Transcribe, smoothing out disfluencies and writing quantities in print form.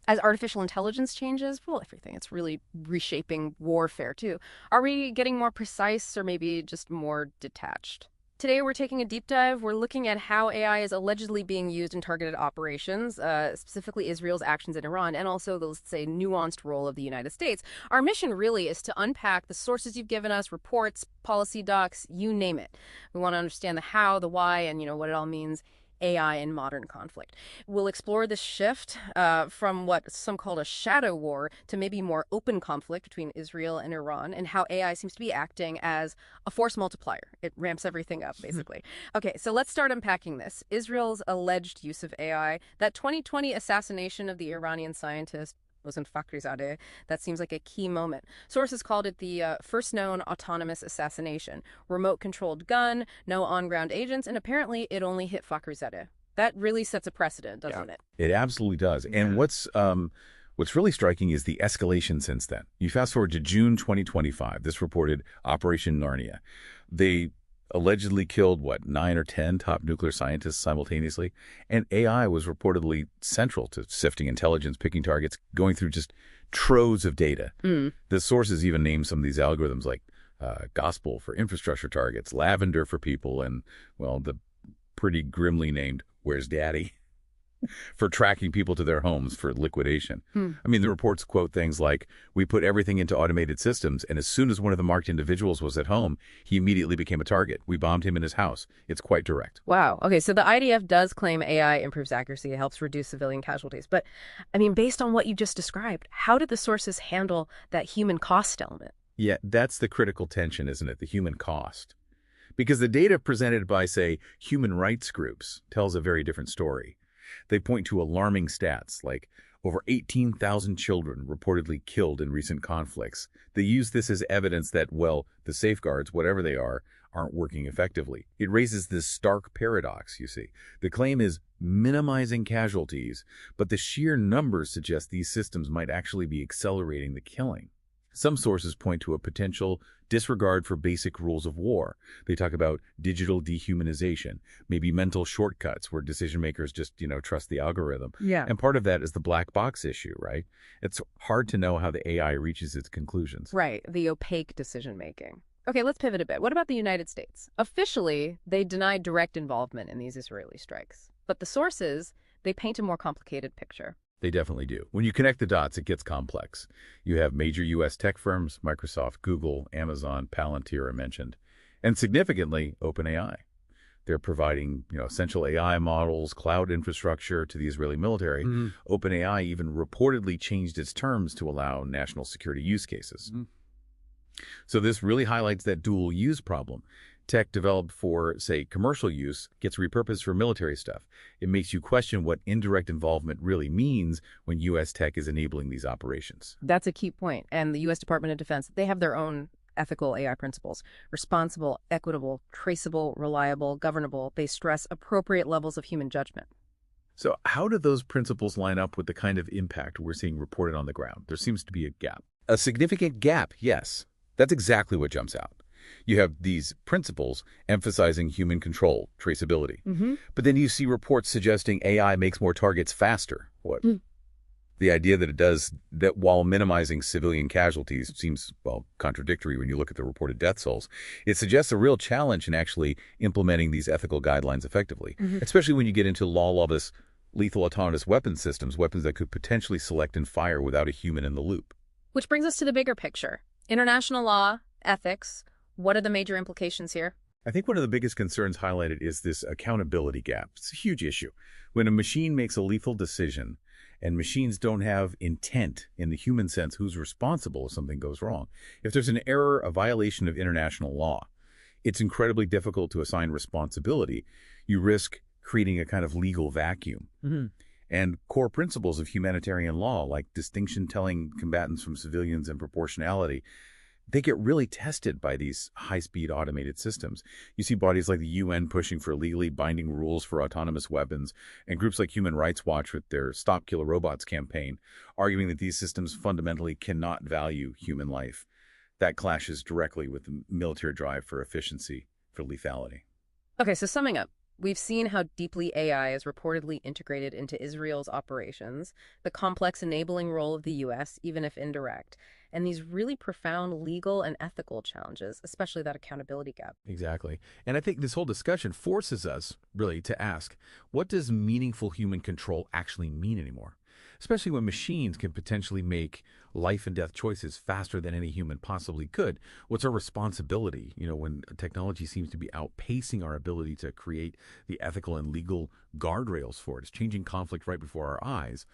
As artificial intelligence changes, well, everything. It's really reshaping warfare, too. Are we getting more precise or maybe just more detached? Today, we're taking a deep dive. We're looking at how AI is allegedly being used in targeted operations, specifically Israel's actions in Iran, and also the, let's say, nuanced role of the United States. Our mission really is to unpack the sources you've given us, reports, policy docs, you name it. We want to understand the how, the why, and, what it all means. AI in modern conflict. We'll explore this shift from what some called a shadow war to maybe more open conflict between Israel and Iran, and how AI seems to be acting as a force multiplier. It ramps everything up, basically. Okay, so let's start unpacking this. Israel's alleged use of AI, that 2020 assassination of the Iranian scientist Mohsen Fakhrizadeh, that seems like a key moment. Sources called it the first known autonomous assassination. Remote-controlled gun, no on-ground agents, and apparently it only hit Fakhrizadeh. That really sets a precedent, doesn't it? It absolutely does. And what's really striking is the escalation since then. You fast forward to June 2025, this reported Operation Narnia. They allegedly killed, 9 or 10 top nuclear scientists simultaneously. And AI was reportedly central to sifting intelligence, picking targets, going through just troves of data. The sources even named some of these algorithms like gospel for infrastructure targets, lavender for people, and, the pretty grimly named Where's Daddy? For tracking people to their homes for liquidation. I mean, the reports quote things like, we put everything into automated systems, and as soon as one of the marked individuals was at home, he immediately became a target. We bombed him in his house. It's quite direct. Wow. Okay, so the IDF does claim AI improves accuracy, it helps reduce civilian casualties. But, based on what you just described, how did the sources handle that human cost element? Yeah, that's the critical tension, isn't it? The human cost. Because the data presented by, say, human rights groups tells a very different story. They point to alarming stats, like over 18,000 children reportedly killed in recent conflicts. They use this as evidence that, the safeguards, whatever they are, aren't working effectively. It raises this stark paradox, you see. The claim is minimizing casualties, but the sheer numbers suggest these systems might actually be accelerating the killing. Some sources point to a potential disregard for basic rules of war. They talk about digital dehumanization, maybe mental shortcuts where decision makers just, trust the algorithm. Yeah. And part of that is the black box issue, right? It's hard to know how the AI reaches its conclusions. Right, the opaque decision making. Okay, let's pivot a bit. What about the United States? Officially, they denied direct involvement in these Israeli strikes. But the sources, they paint a more complicated picture. They definitely do. When you connect the dots, it gets complex. You have major U.S. tech firms, Microsoft, Google, Amazon, Palantir are mentioned, and significantly, OpenAI. They're providing, essential AI models, cloud infrastructure to the Israeli military. OpenAI even reportedly changed its terms to allow national security use cases. So this really highlights that dual use problem. Tech developed for, say, commercial use gets repurposed for military stuff. It makes you question what indirect involvement really means when U.S. tech is enabling these operations. That's a key point. And the U.S. Department of Defense, they have their own ethical AI principles. Responsible, equitable, traceable, reliable, governable. They stress appropriate levels of human judgment. So how do those principles line up with the kind of impact we're seeing reported on the ground? There seems to be a gap. A significant gap, yes. That's exactly what jumps out. You have these principles emphasizing human control, traceability. But then you see reports suggesting AI makes more targets faster. The idea that it does that while minimizing civilian casualties seems, contradictory when you look at the reported death tolls. It suggests a real challenge in actually implementing these ethical guidelines effectively, especially when you get into lawless, lethal autonomous weapons systems, weapons that could potentially select and fire without a human in the loop. Which brings us to the bigger picture. International law, ethics. What are the major implications here? I think one of the biggest concerns highlighted is this accountability gap. It's a huge issue. When a machine makes a lethal decision and machines don't have intent in the human sense, who's responsible if something goes wrong? If there's an error, a violation of international law, it's incredibly difficult to assign responsibility. You risk creating a kind of legal vacuum. And core principles of humanitarian law, like distinction telling combatants from civilians and proportionality, they get really tested by these high-speed automated systems. You see bodies like the UN pushing for legally binding rules for autonomous weapons, and groups like Human Rights Watch with their Stop Killer Robots campaign, arguing that these systems fundamentally cannot value human life. That clashes directly with the military drive for efficiency, for lethality. Okay, so summing up, We've seen how deeply AI is reportedly integrated into Israel's operations, the complex enabling role of the US, even if indirect, and these really profound legal and ethical challenges, especially that accountability gap. Exactly. And I think this whole discussion forces us really to ask, what does meaningful human control actually mean anymore? Especially when machines can potentially make life and death choices faster than any human possibly could. What's our responsibility, when technology seems to be outpacing our ability to create the ethical and legal guardrails for it? It's changing conflict right before our eyes.